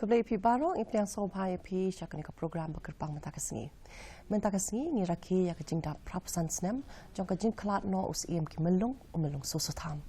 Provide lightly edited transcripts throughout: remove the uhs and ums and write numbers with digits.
Keblai pi barong ip yang sobhai pi syakani ka program bekerpang mentakasngi. Mentakasngi ni raki ya kajing da prapusan snem jong kajing klat no us iem ki melung susutham.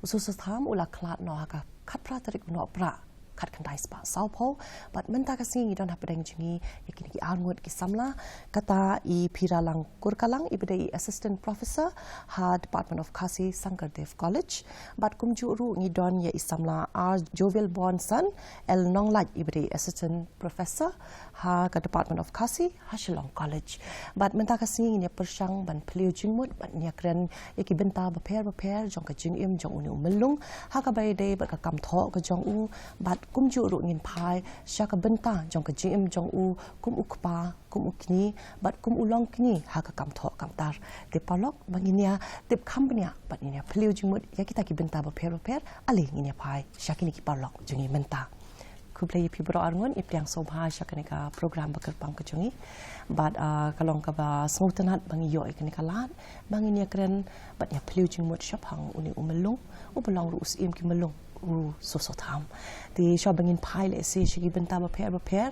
Ususutham ula klat no haka kat pratarik no pra kat kandai spa saupo but mentakasngi don hapedeng jingi yakini ki alngut ki samla kata I piralang kurkalang ibedai assistant professor ha Department of Khasi Sankardev College but kumjuru ngi don ya isamla R Jovial Bonson El Nonglaj ibedai assistant professor ha ka Department of Khasi ha Shillong College but mentakasngi ni persyang ban peliu jingmut ban nyakren yaki benta beper jong ka jingim jong uni melung ha ka baidai ba ka kam tho ka jong u but kumjuru ngin pai syaka benta jong ka jingim jong u kum ukpa kum ukni but kum ulong kini ha ka kam tho kam tar de palok banginia tip kambnia but ni peliu jingmut ya kita ki benta beper ali ngin pai syakini ki palok jungi menta kublai pi bro arngun ip yang sobha syakani ka program bekerpang kejungi but kalong ka ba smutanat bangi yo ikani kalan bangi ni kren but nya peliu jingmut syapang uni umelung ubelong ruus im ki melung susotham di shobangin pile se shigi benta beper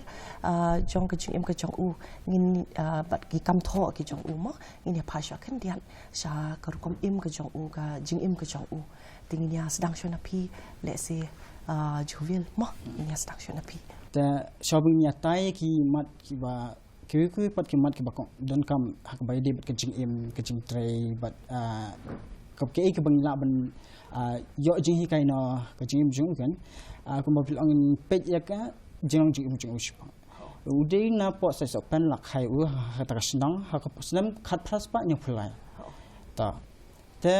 jong ka jing im ka jong u ngin bat ki kam tho ki jong u mo ngin ya phasha khan dian sha karukom im ka jong u ka jing im ka jong u tingin ya sedang shona pi le se Jovial mo ngin ya sedang shona pi ta shobing ya tai ki mat ki ba ki pat ki mat ki ba don kam hak bai de bat ka jing im ka jing tray but kap ke ke bangla ban yo jing hi kai no ka jing jung kan ko mo pilong in pej ya ka jing jing uspa udai na po sa so pen lak khai u ha ta snang ha ka snam khat phras pa nya phulai ta te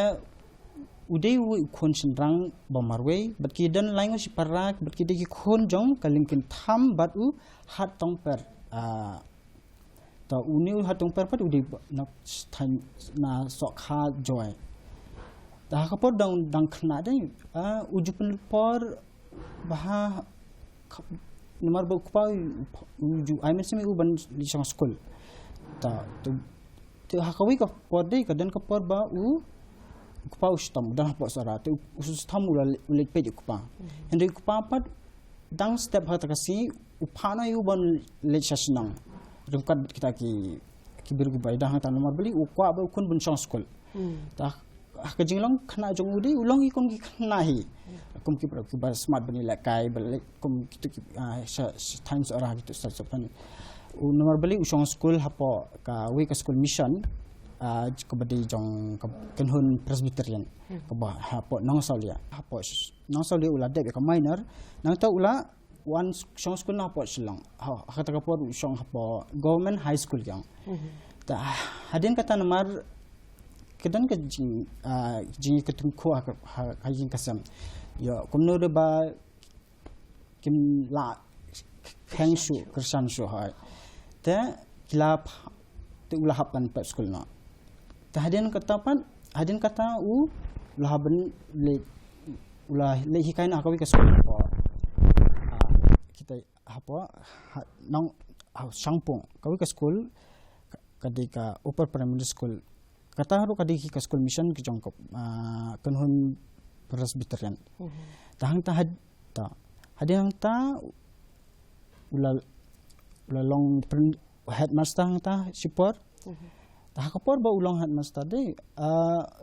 udai u khon sin rang ba marwe bat ki dan lain si parak bat ki de ki khon jong kalim kin tham bat u hat tong per ta uni hat tong per pat udai na na so kha joy dah kapor dang khna dai ujupun por bah nomor bukpa uju I mean semi uban di sang school ta tu hakawi ka por dai kadan ka por ba u kupa ustam dah po sara tu usus tham ulit pe kupa hendai kupa pat dang step ha takasi upana yu ban le sasnang rungkat kita ki birgu bai dah ta nomor beli ukwa ba kun bun sang school ta ka jinglong khna jong udi ulong I kom ki khna hi kom ki pra ki ba smart bani la kai bal kom ki tu times ora gitu start pan nomor bali usong school hapo ka we ka school mission ko badi jong kenhun presbyterian ko ba hapo nong saulia ula de ka minor nang ta ula one usong school na hapo silong ha kata ka po usong hapo government high school yang ta hadin kata nomor kedan ke jing ketung ko ha jing kasam yo komno de ba kim la khang shu kersan shu ha te kilap te ulah hapan pa school na ta hadin kata u lahaban le ulah le hikaina akawi ka school ko kita apa nong sangpong kawi ka school kadika upper primary school kata haru kadiki ka school mission ki jongkop kanhun presbyterian tahang ta hadang ta ula long headmaster ta sipor ta kapor ba ulong headmaster de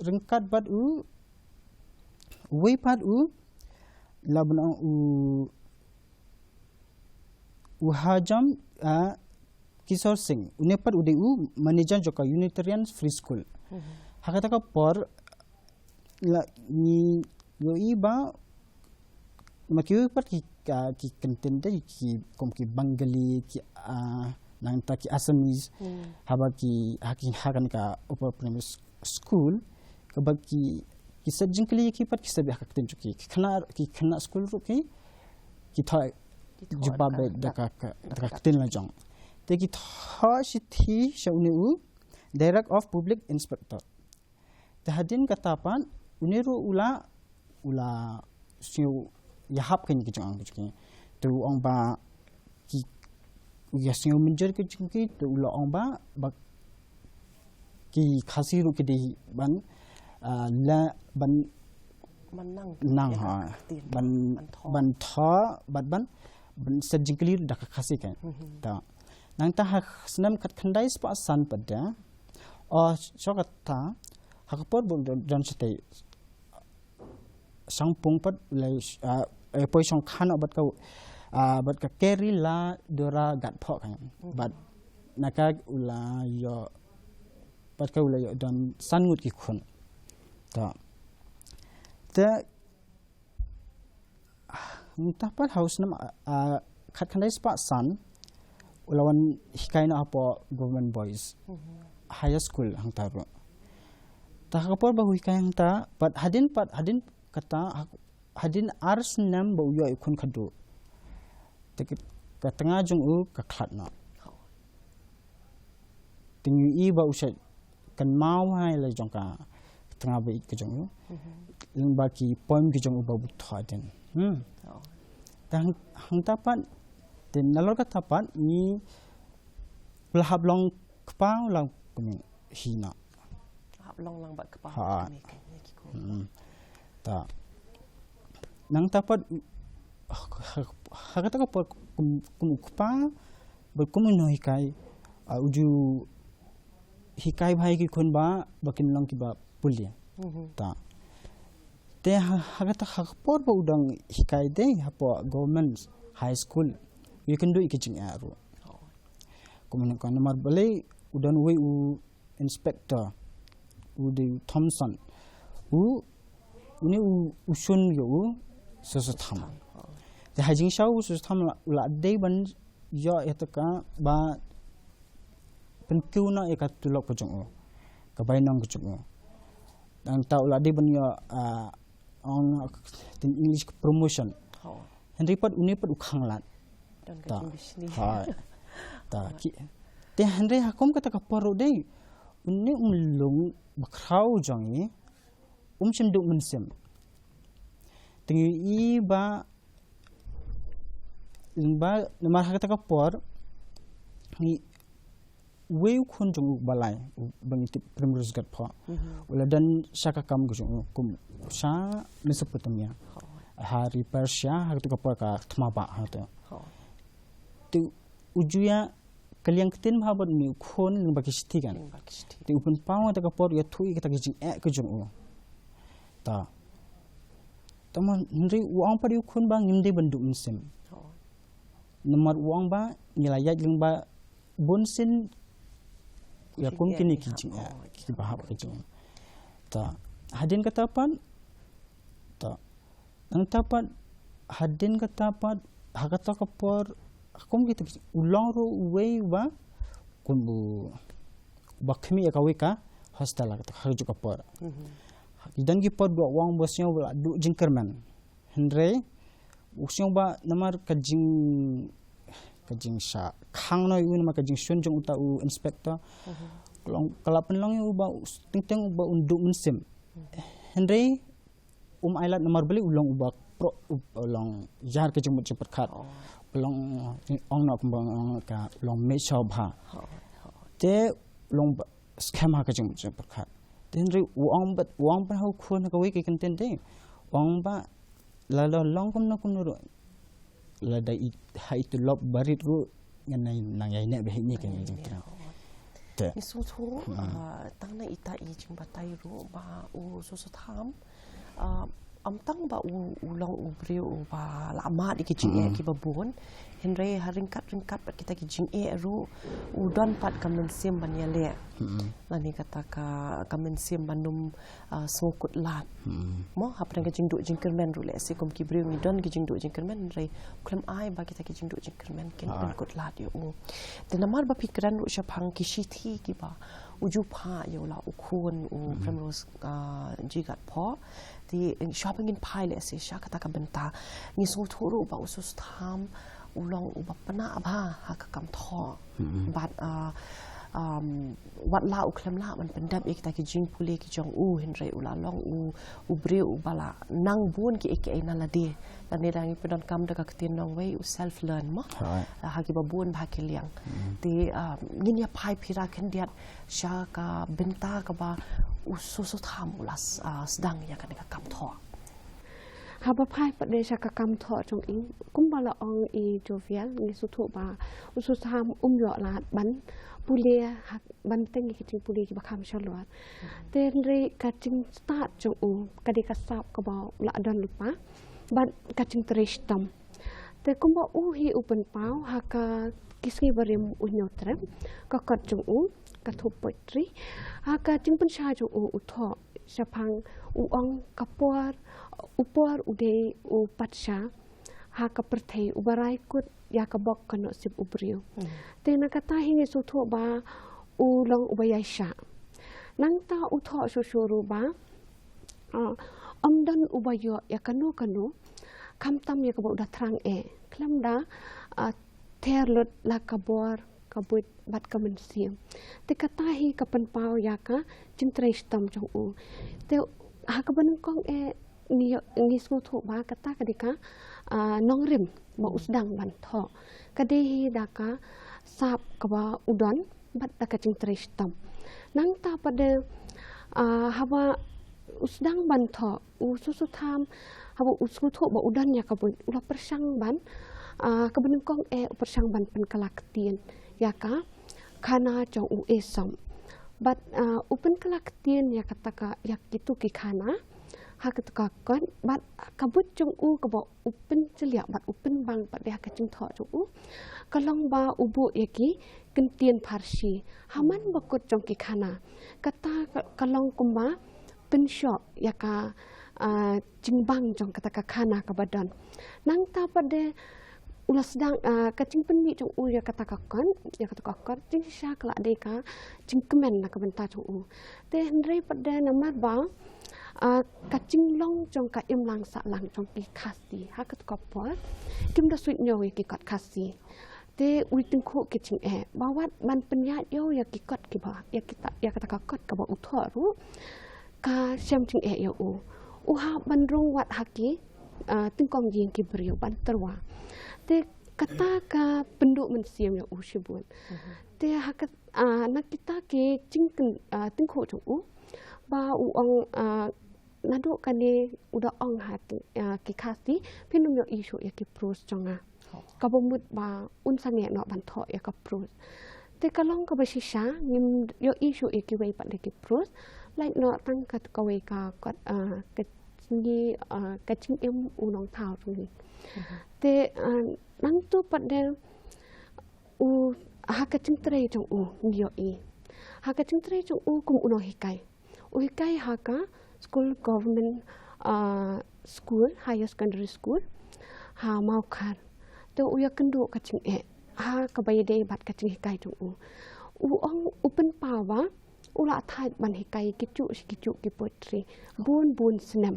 ringkat bad u we pad u labna u hajam Kisor Singh unepat udeu manager joka Unitarian Free School hakata ka por la ni yo iba makiu pat ki content ki kom ki Bengali ki nang ta ki Assamese haba ki hakan ka upper primary school ka ba ki sajingkli ki pat ki sabi hakten ki khana school ru ki tha juba be daka tin la jong tegi tha sithi shaunu direct of public inspector tahadin katapan uniru ula siu yahap kan ki jang ki tu ong ba ki ya siu menjer ki tu ula ong ba ki khasiru ki de ban la ban manang nang ha ban tha ban ben sejingkli dah kasih kan ta nang ta senam kat khandai spa san pada sokata hakapot bol dan sete sangpung pat lai poi song khan bat ka carry la dora gat pho kan bat naka ula yo bat ka ula yo dan sangut ki khun ta entah pat haus nam khat khandai spa san ulawan hikaina apo government boys high school hang taru ta kapor ba hikai hang ta pat hadin kata hadin ars nam ba yo ikun khadu ka tengah jung ka khat na tingu i ba usai kan mau hai la jong ka tengah ba ik jong leng ba ki poem ki jong ba bu tha den tang hang tapat den nalor ka tapat ni lahab long kpau lang kuning hina hab long lang ba kpau ni ki ko ta nang tapat hakata ka kum kpa ba kum no hikai uju hikai bhai ki khun ba bakin long ki ba pulia ta te hakata hakpor ba udang hikai de hapo government high school you can do ikijing aru kumin kan namar bale udan we u inspector u de Thompson uni usun yo sosotham de hajing shau sosotham la de ban yo etaka ba penkiuna ekatulok kujung ka bainang kujung dan tau la de ban yo on English promotion henry pat uni pat ukhanglat dan kajing bisni ta ki te henry hakom kata ka poro de uni umlung bakrau jangi simduk mensim tingi iba limba namar kata ka por ni weu khun jong balai bangiti primrose gat pho ula dan shaka kam gujung kum sha Mesopotamia hari Persia haktu ka por ka thma ba ha tu ujuya kaliang ketin bhabat ni khon ling baki sti kan tu upun pawa ta ka por ya thui ka ta ki jing ka jong ta taman ndri uang pa di khon bang nimde banduk sim nomor uang ba nilayat ling ba bonsin ya kum kini ki jing ki bahab ka jong ta hadin kata pan ta nang tapat hadin kata pat hakata ka por akum gitu ulang ro we ba kumbu bakmi ya kawika hostel kata harju ka por idan gi por do wang bosnya wala du jingkerman hendre usyong ba namar kajing sha khang no yu nama kajing shun jong uta u inspector long kalapan long yu ba ting ba unduk mensim hendre ailat namar beli ulang ubak pro ulang jar kajing mut cepat khat long ong nak bang ka long me shop ha te long scam ha kajing mut cepat khat tenri uang ba hau khon ka we ke content de uang ba la long kun na kun ro la dai hai tu lob barit ru nganai nang yai ne be ni kan jing tra te ni so tho tang na ita I jing batai ru ba u so tham am tang ba u long u breu ba la ma di ki jing ki ba bon henry haringkat pat kita ki jing ru u don pat kamen sim ban ya le la ni kata ka kamen sim banum sokut lat mo hapran ka jing du jing kermen ru le se kom ki breu ni don ki jing du jing kermen re klem ai ba kita ki jing du jing kermen ken kut lat yo de namar ba pikran ru shapang ki shi thi ki ba uju pha yo la u khun u primrose jigat pho di shopping in pilot se sha kata ka benta ni so thuru ba usus tham ulong u bapana ba ha ka kam tho bat wat la u klem la man pendap ek ta ki jing pule ki jong u henry ula long u bre u bala nang bun ki ek na la de la ne dang pedon kam da ka tin nong we u self learn ma ha ki ba bun ba ki liang ti ngin ya pai phira khen diat sha ka benta ka ba u so tham ulas sedang ya kan ka kam tho Habapai pada syakakam thọ trong ing kumbala ong I jovial ngi suthu ba ususam yo lat ban pulia hak ban teng ki pulia ki bakam shalwat ten re kaching start trong kadi kasap ka ba la dan lupa ban kaching trestam te kumba hi open pau haka kisngi barim unyotrem ka kat trong ka thu poetry haka ching pensha trong utho sapang ong kapor upor ude upatsha haka perthei ubarai kut ya kabok kano sip ubrio te nakata hingi sutho ba ulong ubayaisha nang ta utho sushuru ba amdan ubayo ya kanu kamtam ya kabo udah terang klamda terlut la kabor kabut bat kamensiam te katahi kapan pau ya ka jintreistam jong te haka banengkong ngi sutho ba kata kadika nongrim ma usdang ban tho kadehi daka sap kaba udon bat daka jintreistam nang ta pada haba usdang ban tho ususutham haba usutho ba udan ya kabut ulah persang ban kabenengkong persang ban penkalaktian ya ka kana jong esam bat upen kalaktian ya kataka ya kitu ki kana hakatuka kon bat kabut jong kabo upen celia bat upen bang bat dia kacing tho jong kalong ba ubu yaki kentian parsi haman bakut jong ki kana kata kalong kumba pensho ya ka jingbang jong kataka kana ka badan nang ta pada ulah sedang kacing penmi jong ya kataka kon jing sha kala deka jing kemen na ka benta jong te hendrei pada namar ba kacing long jong ka im lang sa lang jong ki khasi hakat kopor kim da suit nyo ki kat khasi te uiting kho ki ching bawat ban penyat yo ya ki kat ki ba ya kita ya kata ka kat ka ba utho ru ka syam ching yo ha ban rong wat haki tingkong yin ki brio ban terwa te kata ka penduk mensiam ya shibun te hakat nak kita ki ching tingkho jong ba ong nado kani udah ong hati ki khasi pinum yo isu ya ki pros jonga ka bomut ba un sange no ban tho ya ka pros te kalong ka basisha ngim yo isu ya ki wei pat ki pros like no tang kat ka wei ka kat ka ni ka ching em unong thao ni te nang tu pat de ha ka ching tre jong yo ha ka ching tre jong kum uno hikai ha ka school government school higher secondary school ha mau khar to uya kendu kaching ha kabayde bat kaching hikai jong ong open power ula thai ban hikai kichu ki poetry bun snem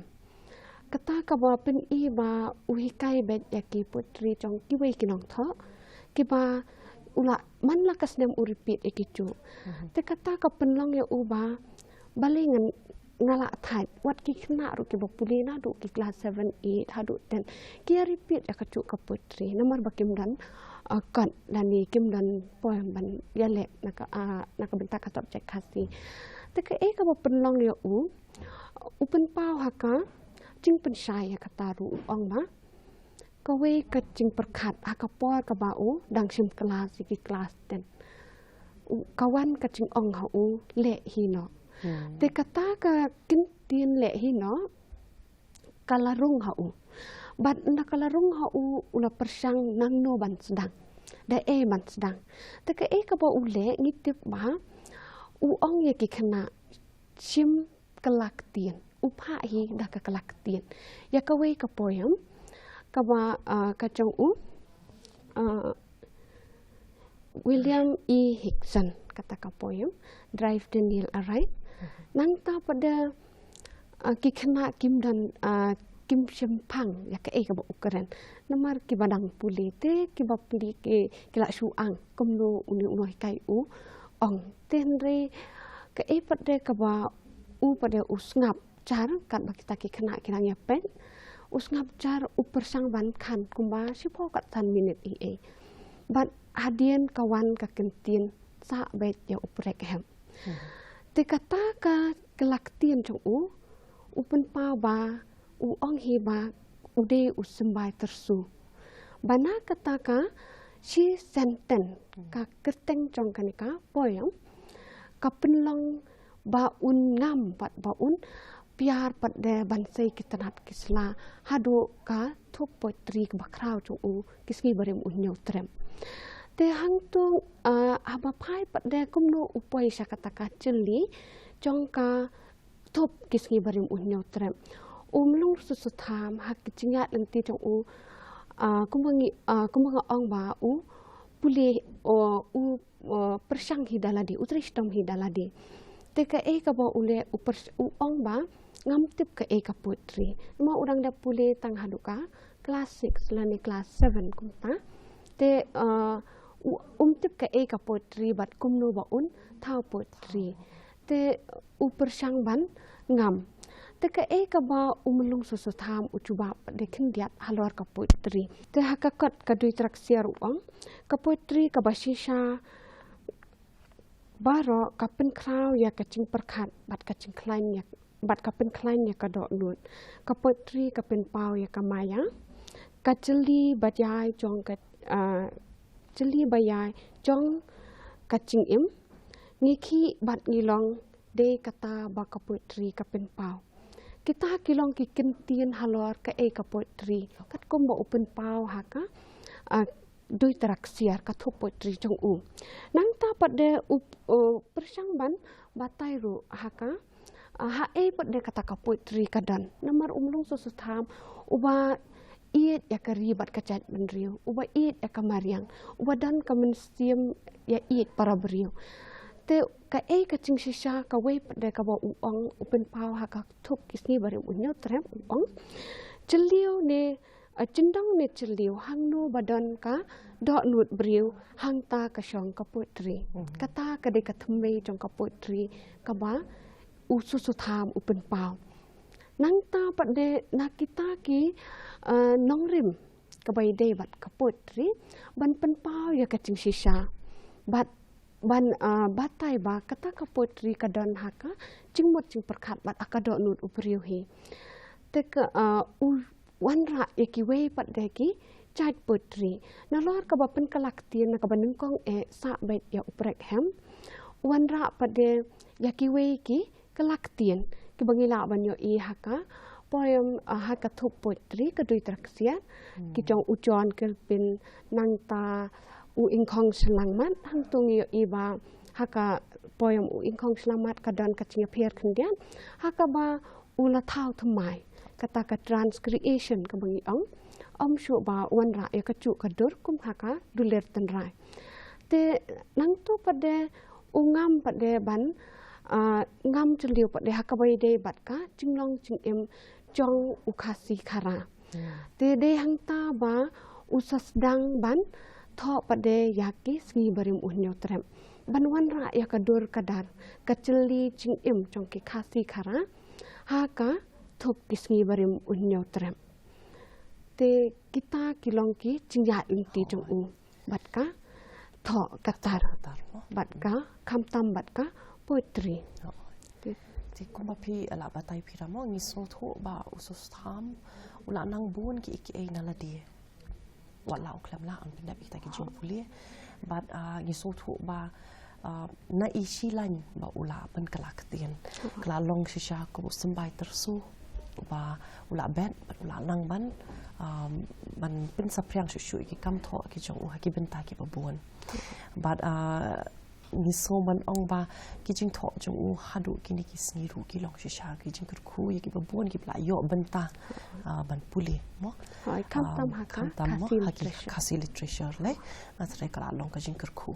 kata ka ba pen ba hikai bet ya ki poetry jong ki wei kinong tho ki ba ula man la kasnem repeat kichu te kata ka penlong ya ba balingan ngala thai wat ki khna ru ki bopuli na du ki class 7 8 hadu 10 ki repeat ya kacu ka poetry namar bakim dan kan dan ni kim dan poem ban yale naka benta ka subject khasi te ka ka penlong ya upen pau haka jing pensai ya kata ru ong ma ka we ka jing perkhat haka por ka ba dang sim kelas ki kelas 10 kawan ka jing ong ha le hi no te kata ka kintin le hi no kalarung ha bat na kalarung ha ula persang nang no ban sedang da ban sedang te ka ka ba ule ngitip ba ong ye ki khana sim kelaktian upha hi da ka kelaktian ya ka we ka poem ka ba ka chong William E. Hickson kata ka poem Drive the Nail Arrive nang ta pada ki khana kim dan kim sempang ya ka ka ba ukran namar ki badang puli te ki ba puli ki la suang komno uni kai ong tenre ka pada ka ba pada usngap car kan ba kita ki khana kinang ya pen usngap car persang ban khan kumba sipo kat tan minute bat hadian kawan ka kentin sa bet ya uprek hem te kata ka kelaktian jong upen pa ba ong hi ba ude usembai tersu. Bana kataka si senten ka kerteng jong kanika poyong ka penlong baun ngam pat baun piar pat de bansai kitanat kisla hadu ka thop poetry ka bakrau jong u kisngi barem unyo trem. Te hang tu aba pai pat de kumno upoi sakataka celi jong ka thop kisngi barem unyo trem. Umlung susutham hak jingat lenti jong u kumanga ong ba u pulih u persang hidaladi utristom hidaladi. Teka ka ba ule u ong ba ngam tip ka ka poetry. Ma urang da pulih tang haduka kelas 6 lani kelas 7 kumta. Te tip ka poetry bat kumno ba un thau poetry. Te u persang ban ngam. Teka ka ba umlung susutham ucuba de kindiat halor ka poetry. Te hakakot ka dui traksiar uang ka poetry ka basisha baro ka penkrau ya kacing perkat bat kacing klain ya bat ka penklain ya ka dok nut ka poetry ka penpau ya ka maya ka jeli bayai jong ka jeli bayai jong kacing im ngiki bat ngilong de kata ba ka poetry ka penpau. Kita kilong ki kentien halor ka ka poetry kat kom ba open pau haka dui teraksiar ka thop poetry jong u nang ta pat de persang ban batai ru haka pat de kata ka poetry kadan namar umlung susutham uba iet ya ka ribat ka chat benriu uba iet ya ka mariang uba dan ka mensiam ya iet para beriu. Te ka kacing sisa ka wei pada ka ba uang open pau haka thop kisni bare unyo trem uang celiu ne cendang ne celiu hang no badan ka dok nut briu hang ta ka syong ka poetry kata ka de ka thmei jong ka poetry ka ba ususutham open pau nang ta pade nakita ki nongrim ka bai de bat ka poetry ban pen pau ya kacing sisa bat ban batai ba kata ka poetry ka don haka cingmot cing perkat bat akadok nut upriu hi te ka wanra eki wei pat deki chat poetry nalor ka ba pen kalaktin ka banung kong sa bet ya uprek hem wanra pat de yaki wei ki kalaktin ki bangila banyo i haka poem haka thop poetry ka dui traksiat ki jong ujon ke pin nangta u ingkong selamat hang tungi iba haka poem u ingkong selamat kadan kacing appear kendian haka ba ula thau thmai kata ka transcreation ka bangi om syu ba wan ra ya kacu kadur kum haka duler tenrai te nang tu pade ungam pade ban ngam celiu pade haka bai de bat ka cinglong cingem jong ukasi kara te de hang ta ba usas dang ban tho pade yaki sngi barim unyo trem banwan ra ya kadur kadar kaceli cingim jong ki khasi kara haka thop kisngi barim unyo trem te kita kilong ki cingya inti jong u batka tho katar batka kamtam batka poetry ti kumapi ala batai piramo ngisol tho ba usus tham ula nang bun ki iki naladi walau klam la an pindah kita ki jong puli bat ngisol tho ba na isi lain ba ula pen kalaktian klalong shisha ko sembai tersu ba ula bet ula nang ban ban pin sapriang shu ki kam tho ki jong ki benta ki babon bat ni so man ong ba ki jing tho jong hadu ki ni ki sniru ki long shisha ki jing ku ki babon ki pla yo benta ban puli mo kam tam haka kasi literature le atre kala long ka jing ku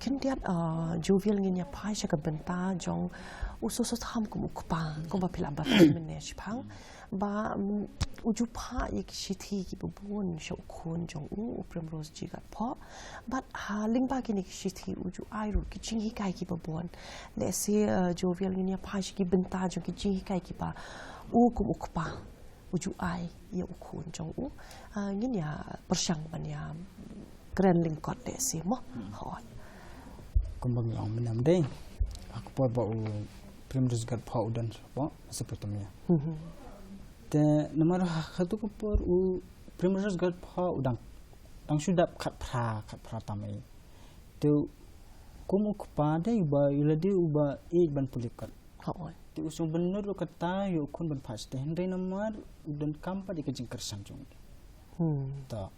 kindiat jovial nginya pai sha ka benta jong usus tham kum ukpa kum ba pila ba manage phang ba uju pha yek shithi ki babon sho khon jong primrose ji gat pho but ling ba ki ni shithi uju ai ru ki ching hi kai ki babon le se jovial nginya pai ki benta jong ki ching hi kai ki ba kum ukpa uju ai ye khon jong nginya persang ban ya grand lingkot de si mo hot kumbang yang menam deh aku buat bau primrose gat pau dan apa seperti te nomor satu kupur primrose gal pha udang tang sudap khat phra tamai tu kumu kpa dei ba iladi uba ban pulikat Hoi. ti usung bener lo kata yo kun ban pas te hendai nomor udan kampa di kejing kersan jong ta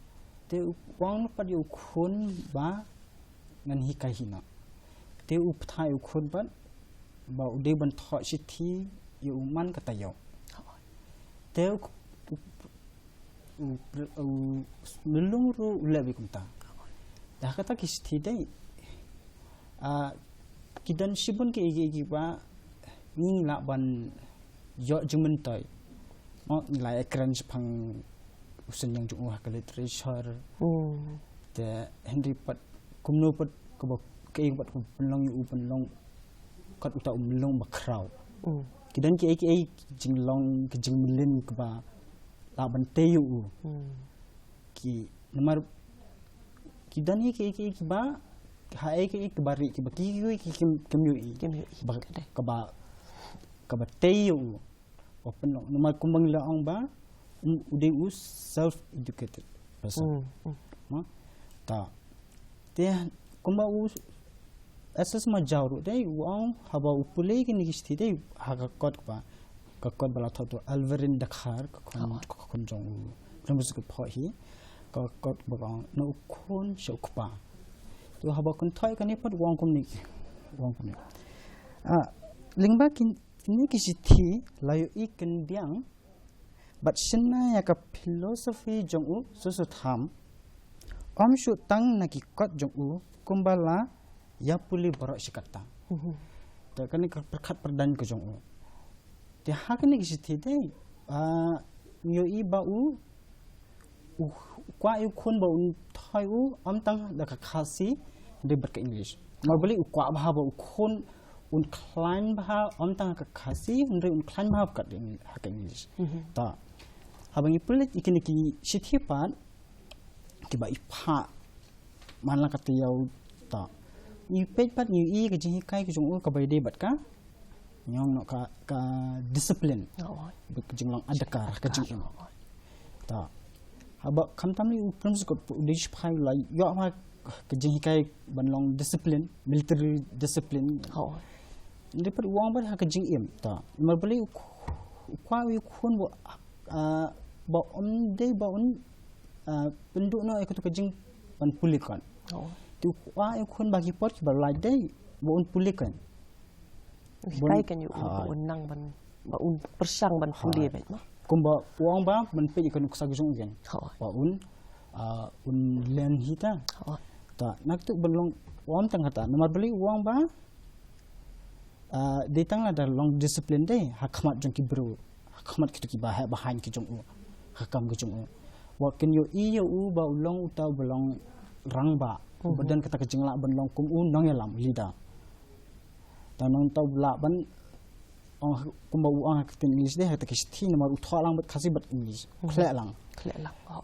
te wang pa di ukun ba ngan hikai hina te upthai ukun ba ude ban tho sithi yo man kata yo te melung ru lebi kumta dah kata kisti dai kidan sibun ke igi ba ning la ban yo jumen tai mo nilai ekran sepang usen yang jung ke literature te henry pat kumno pat ke pat penlong yu penlong kat uta melong bakrau kidan ke jinglong ke jingmelin ke ba la ban teyu ki nomor kidan ke ba hai ke bari ke baki ki kemyu ke ba teyu open nomor kumbang laong ba ude us self educated person ta te kumba us asas ma jawru dei wang haba upule ki nigisti dei haga kot ba ka kot bala thoto alverin dakhar ka kon jong premus ko pho hi ka kot ba no kon shokpa to haba kon thai ka ni pat wang kum ni lingba kin ni kisithi layo iken biang but sinna ya ka philosophy jong u so tham om shu tang na ki kot jong u kumbala ya puli borok sikata ta kan ka perkhat perdan ko jong u te hak ni kisithi dei yo i ba u kwa yu khun ba un thai u am tang da ka khasi de ber ka english normally u kwa ba ba u khun un klein ba am tang ka khasi un un klein ba ka hak english ta habang ipulit ikini ki sithi pan ki ba ipha manla ka tiyau ta ni pej pat ni i ka jing kai ka jung ka bai de bat ka nyong no ka discipline be ka jing long adakar ka jing ta haba kham tam ni upram ko dish phai la yo ma ka jing kai ban long discipline military discipline ni pat wang ba ka jing im ta mar bali kwa wi khun bo ba om de ba on penduk no ikut ka jing ban pulikan tu wa khun bagi pot ki balai dei bo un pulikan kai kan yu unang ban ba un persang ban puli bet ma kumba wang ba ban pe ikon kusag jong gen ba un len hita ta nak tu belong wang tang hata nomor beli wang ba de tang ada long discipline dei hakmat jong ki bro hakmat ki ba bahan ki jong hakam ki jong wa ken yo i yo u ba ulong utau belong rang ba badan kata kecing la ban long kum un nong yalam lida tanong tau la ban kum ba uang ka english de hata kisti nomor utho lang bat khasi bat english khle lang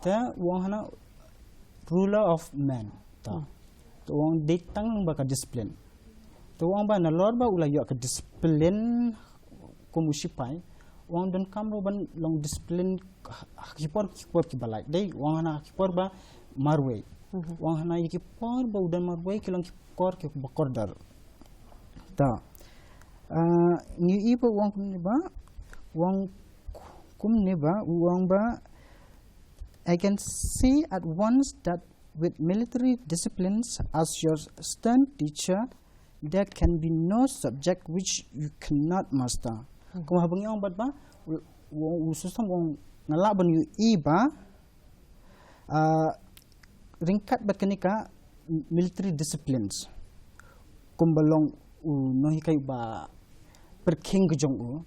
ta wang hana ruler of man ta to wang de tang ba ka discipline to wang ba na lor ba ula yo ka discipline kum usipai wang don kam ro ban long discipline kipor ki balai dei wang hana kipor ba marwe wang hana ki por ba udan marwe ki long kipor ki bakor dar ta ni ibo wang kum ne ba wang kum ne ba wang ba I can see at once that with military disciplines as your stern teacher there can be no subject which you cannot master kung habang yung bat ba ususam wong nalaban yu iba ringkat bat kanika military disciplines kumbalong no hikay ba perking kejong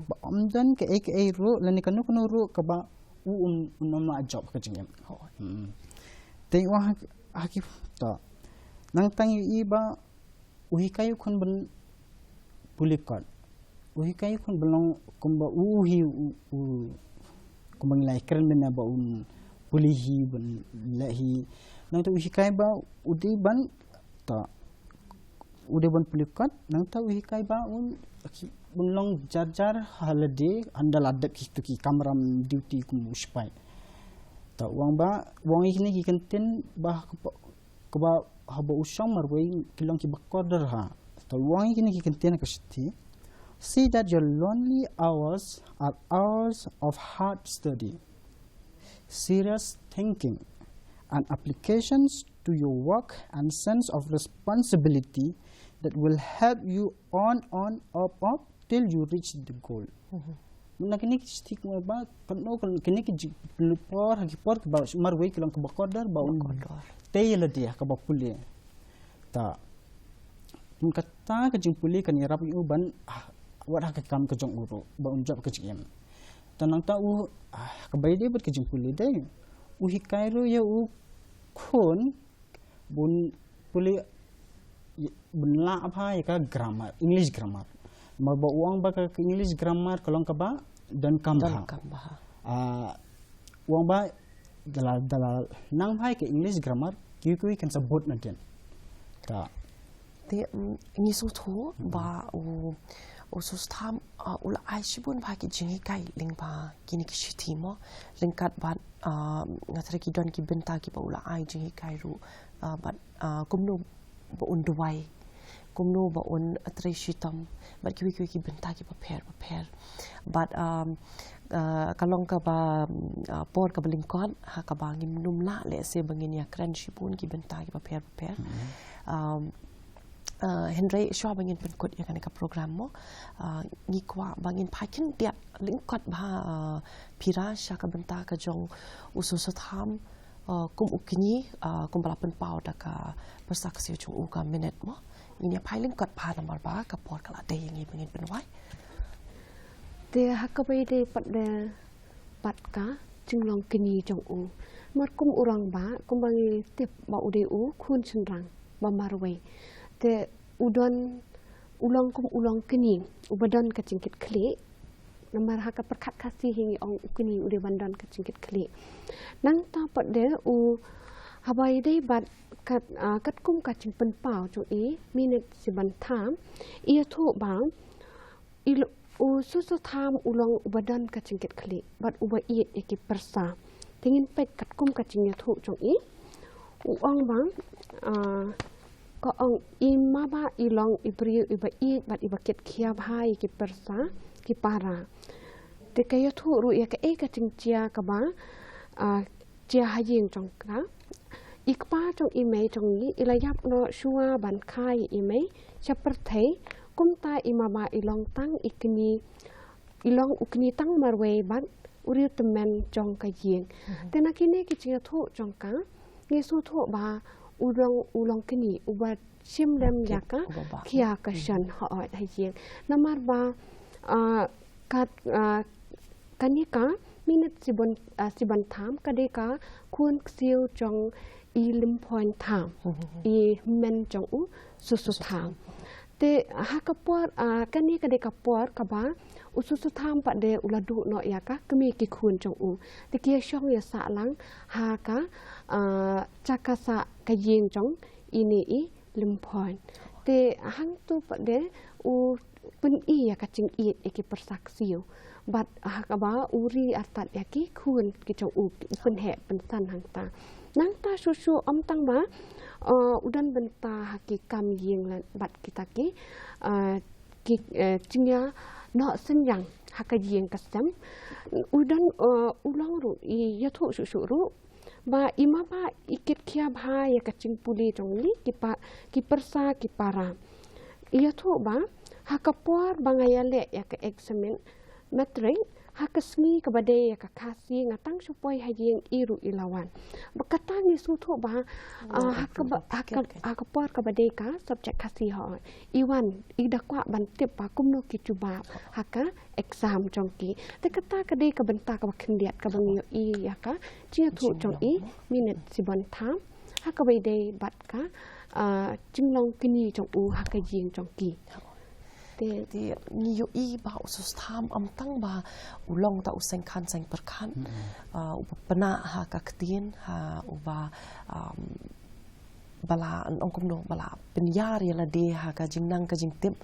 ba amdan ke ru lani kanu ru ka ba unama job ka jingem te wa hakif ta nang tang yu iba uhikay kun ban pulikat uhikay kun belong kumba uhi kumbang lai keren mena ba un pulihi ban lahi nang ta uhikay ba udi ban ta ude ban pulikat nang ta uhikay ba un Belong jar holiday andal adap ki kamram duty kum uspai. Ta wang ini ki kenten bah ke ba haba usang marwai kilong ki bakodar ha. Ta wang ini ki kenten ka shiti. See that your lonely hours are hours of hard study, serious thinking, and applications to your work and sense of responsibility that will help you on, up, till you reach the goal. Muna kini stick mo ba kano kini ki por ba marway kilang kabakodar ba tayela dia ka ba puli ta mun kata ka jing puli kan yarap uban wala ka kam ka jong uro ba unjap ka jing tanang ta ka bay dia bet ka jing puli dai hikairo ya khon bun puli benla apa ya ka grammar English grammar marba uang ba ka English grammar kalong ka ba dan kambah uang ba dalal nang hai ke English grammar kui kan sebut na den ta te ni so tho ba o so stam ula ai shibun ba ki jingi kai ling ba kini ki shitimo lingkat ba ngatre ki don ki benta ki ba ula ai jingi kai ru ba kumno ba unduai kumno ba un atre shitam ba ki benta ki paper but kalong ka ba por ka belingkon ha ka bangin numla le se bangin ya kran shibun ki benta ki paper Henry Shaw bangin penkut ya kan ka program mo ni kwa bangin phakin dia lingkot ba pira sha ka benta ka jong ususatham kum ukini kum balapan pau da ka persaksi chung u ka minute mo ini phai lingkot pha number ba ka por kala de ngi bangin penwai te hakabai de pat ka jinglong kini jong u mar kum urang ba kum bangi tip ba ude u khun chenrang ba marwai te ulang kum ulang kini ubadan ka cingkit kli namar haka perkat kasih hingi ong kini ude bandan ka cingkit kli nang ta pat de u habai de bat kat kum ka cing pen pau chu e minute siban tham ia thu bang u susu tham ulang ubadan ka cingkit kli bat uba iet eki persa tingin pet kat kum ka cing ya thu chu e u ong bang ko ong imaba ilong ibri iba iet bat iba ket khia bhai ki persa ki para te kaya thu ru ya ka e ka cing chia ka ba chia hayeng trong ka ikpa trong email trong ni ilayap no shua ban khai email chaperthei kumta imaba ilong tang ikni ilong ukni tang marwe ban uri temen trong ka yeng tena kini ki chinga thu trong ka ngi su thu ba ulong kini ubat sim lem yaka kia ka shan ho hayeng namar ba kat kanika minute siban tham kadeka kun ksiu trong i lim point tham i men trong u susu tham te hakapor kani kadeka por kaba ususu tham pa de uladu no yaka kemi ki khun trong u te kia shong ya sa lang ha ka chakasa ka yeng trong ini i lim point te hang tu pa de u pun i ya ka ching i ki persaksiu bat hakaba uri atat yaki khun ki trong u pun he pen san hang ta nang ta susu om tang ba udan benta haki kam yeng lan bat kita ki chingya no senyang haka yeng kasam udan ulang ru I yathu susu ru ba ima ba ikit khia bha ya kaching puli trong li ki persa ki para yathu ba haka por bangaya le ya ka examen matring hakasngi kabade ya ka khasi ngatang supoi hayeng iru ilawan bakata ni suthu ba hakapor kabade ka subject khasi ho iwan idakwa bantip ba kumno ki cuba haka exam chongki te kata kade ka benta ka khindiat ka bangyo I ya ka chia thu chong I minute siban tham hakabade bat ka jinglong kini chong u haka jing chongki ti ni yo I ba usus tham am tang ba ulong ta useng khan seng perkhan upana ha ka ktien ha uba bala ongkom no bala penyar ya la de ha ka jingnang ka jingtip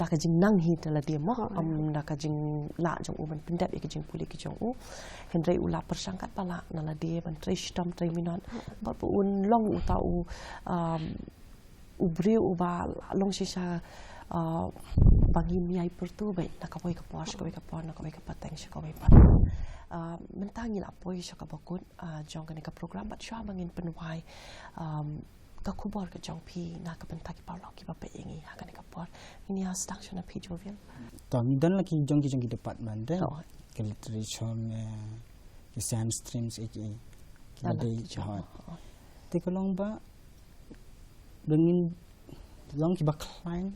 dah kajing nang hi tala dia mo dah kajing la jong u ban pendap i kajing puli ki jong u Henry ula persangkat pala nala dia ban tristom triminot ba pu un long u tau ubri u ba long sisa bangi miai pertu bai nakapoi ka pos ka pon nakapoi ka pateng ka bai pat mentangin apoi ka bakut jong ka ka program bat sha bangin penwai ka kubor ka jong pi na ka pentak ki paulo ki ba pe ingi ha ka por ini ha stang shona pi jovial tang dan lagi jong ki department de ke literature ki sand streams ki ada jahat te kolong ba dengan long ki ba client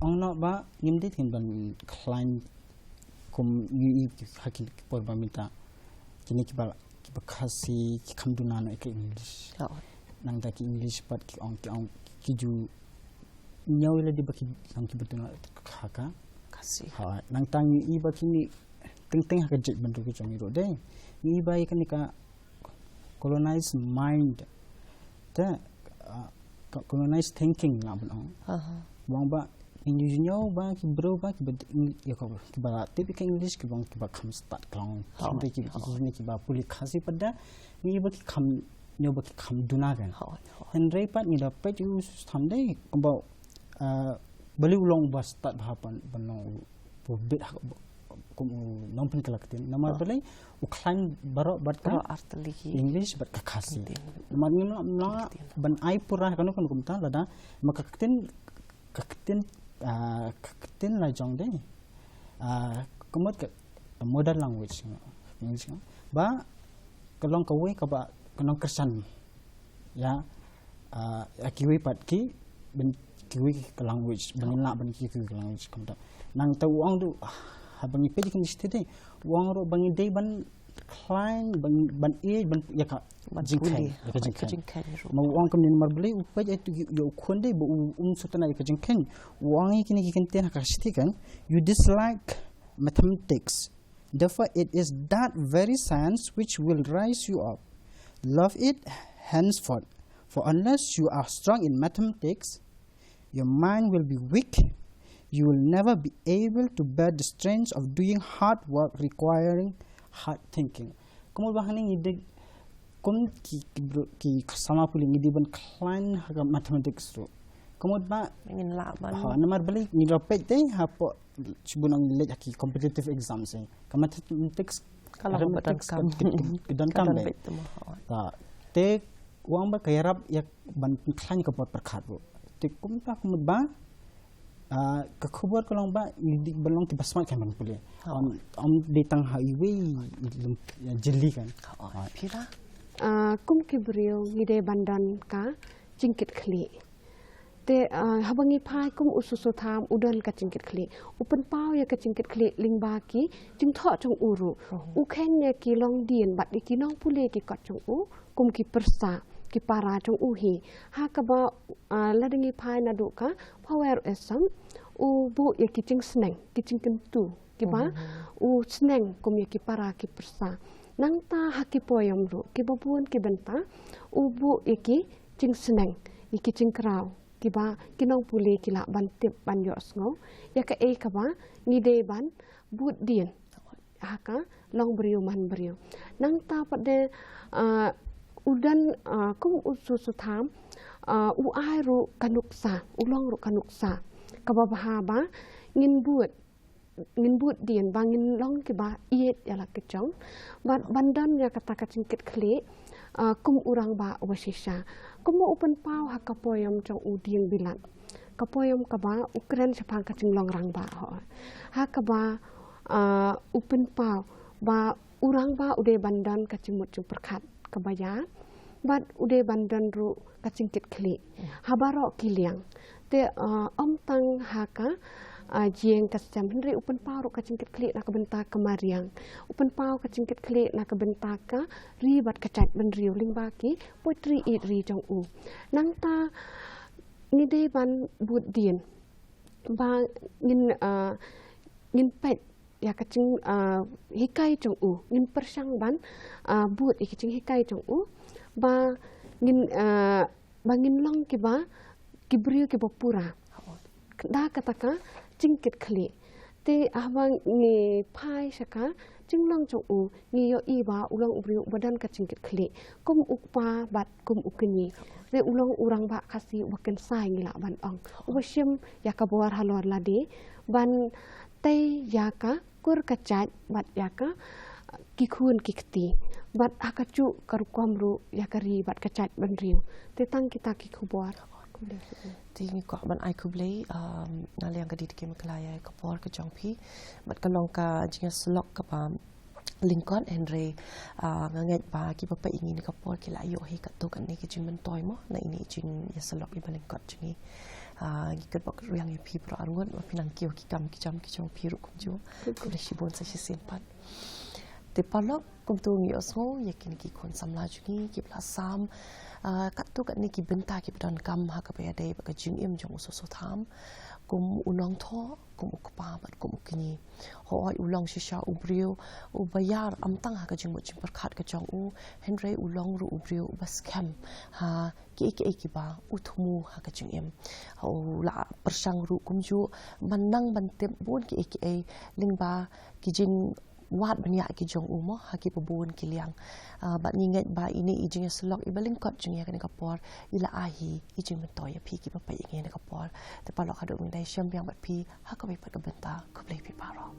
ang na ba ngimdi tin ban client kum yu hakin por ba minta kini ki ba kasi ki kamduna no ke English nang ta ki English pat ki ong ki ju nyaw la di ba ki ang ki betul khaka kasi ha nang tang yu ba kini teng ha jet ban ki chong ro de ni ba kan ka colonize mind ta colonize thinking la ban wang ba Indonesia ba ki bro ba ki ya ko ki ba tapi ke English ki bang ki ba kham start klong ki ba puli khasi pada ni ba ki kham nyo ba ki kham duna gan Henry pat ni da pe ju tham dei ba bali ulong ba start ba pan banong bo bit ko nong pen kalaktin namar bali u klan baro bat ka artli English bat ka khasi namar ni na ban ai pura kan ko kumta lada makaktin kaktin la jong de kumot ka modern language ba kalong kawe ka ba kanong kersan ya kiwi pat ki ben kiwi ka language banila ban ki ka language kumta nang ta uang du habangi pe kan istede uang ro bangi de ban client ban ban ya ka jingkai ya ka jingkai mau uang kemudian marbeli upai itu yo konde bu sutana ya ka jingkai uang ini kini ten ka kan you dislike mathematics therefore it is that very science which will rise you up love it henceforth for unless you are strong in mathematics your mind will be weak you will never be able to bear the strains of doing hard work requiring hard thinking. Kamu bahani ngide kom ki sama puli ngide ban klein haga mathematics ro. Kamu ba ingin la ban ha namar balik ni ropet deh ha po cibunang le ki competitive exams eh. Mathematics kalau badan kam dan kam le. Ta te uang ba kayarap ya ban klein ka pot perkhat ro. Te kum ta kamu ba ke khubar kolong ba di belong ti basmat kan man puli om di tang highway jeli kan pira kum ki brio ngide bandan ka jingkit khli te habangi phai kum ususu tham udan ka jingkit khli upen pau ya ka jingkit khli lingba ki jing tho chong uru u khen ne ki long dien bat di ki nong puli ki kot chong u kum ki persa ki para trong uhi ha ka ba ladengi phai na du ka power esam u bu ya ki ching sneng ki ching kentu ki ba u sneng kum ya ki para ki persa nang ta ha ki poyam ru ki babun ki benta u bu ya ki ching sneng ki ching kraw ki ba ki nong puli ki la ban tip ban yo sngo ya ka e ka ba ni de ban but dien ha ka long brio man brio nang ta pa de udan kum ususu tham u ai ru kanuksa ulong ru kanuksa kababha ba ngin but dien bangin long ki ba iet yala kechong bandan ya kata kacingkit khli kum urang ba wasisha kum open pau hakapoyam chong uding bilan kapoyam ka ba ukran sapang kacing long rang ba ha ka ba open pau ba urang ba ude bandan kacimut chung perkhat kabaya bat ude bandan ru kacingkit khli habaro kiliang te om tang haka jieng kasam henry upen pau ru kacingkit khli nak benta kemariang upen pau kacingkit khli nak benta ka ri bat kacat ben riu ling baki poetry it ri jong u nang ta ni de ban but dien ba ngin pet ya kacing hikai jong u ngin persang ban but ikicing hikai jong u ba ngin long ki ba ki brio ki pura da kataka jingkit kli te ahwang ni pai shaka jinglang jong u ni yo iba ulang ubriu badan ka jingkit kli kum ukpa bat kum ukni re ulang urang ba kasi waken sai ngila ban ong ubashim yakabor halor ladi ban te yaka kur kacat bat yaka kikun kikti bat akacu karukamru yakari bat kacat banriu tetang kita kikubor Tingi ko ban ai kublei nali yang kadi dikim kelaya kapor ke jongpi bat kalong ka jinga slok ka pa Lincoln Henry nganget ba ki papa ingin kapor kila ayo hi kat to kan ni ki jing mentoy mo na ini jing ya slok iba Lincoln jingi gikat bak yang ya pi pro arungon ma pinang kiyo ki kam ki jam ki jong pi ru kum jo kuble shibon sa simpan te palok kum tu ngi osmo yakin ki kon samla jungi ki plasam kat tu kat ni ki benta ki dan kam ha ka ya dei ba ka jing im jong so tham kum unong tho kum ukpa bat kum ukni ho ai ulong shisha ubrio ubayar amtang ha ka jing mo jing perkhat ka jong u Henry ulong ru ubrio bas kam ha ki ba uthumu ha ka jing im ho la persang ru kum ju manang bantem bon ki lingba ki jing wat banyak ki jong umo haki pebun ki liang bat ninget ba ini ijing selok ibaling kot jing ya kan kapor ila ahi ijing mentoy pi ki papai ingin kapor te palok adu ngdai syam yang bat pi ha ka pai pat ka benta ko play pi paro